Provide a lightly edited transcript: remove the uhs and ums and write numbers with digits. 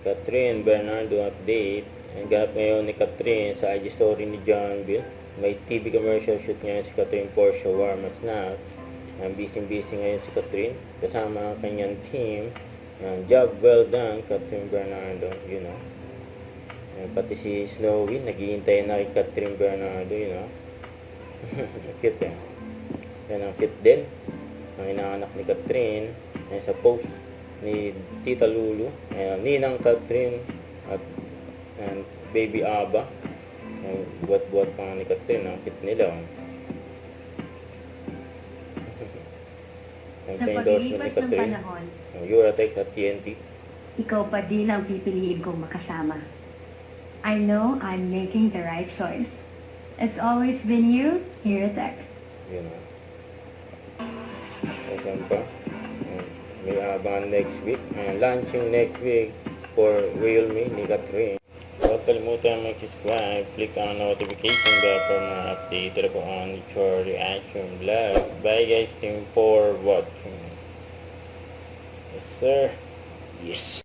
Catherine Bernardo update. Ang ganap ngayon ni Catherine sa IG story ni John Bill. May TV commercial shoot ngayon si Catherine for shawarma snack. Busy ngayon si Catherine kasama ang kanyang team. Job well done, Catherine Bernardo, you know. Pati si Snowy, naghihintay na kay Catherine Bernardo, you know. Cute eh. Yan ang cute din. Ang inaanak ni Catherine ay sa post ni Tita Lulu, Ninang Catherine at Baby Aba. Buat-buat pa ni Catherine, ang cute nila. Sa paglipas ng panahon, Euratex at TNT. ikaw pa din ang pipiliin kong makasama. I know I'm making the right choice. It's always been you, Euratex. You know. Ayan pa. May abangan next week. Launching next week for Realme ni Catherine. Huwag kalimutan mag-subscribe. Click ang notification bell para ma-update na po ang your reaction vlog. Bye guys. Thank you for watching. Yes sir. Yes.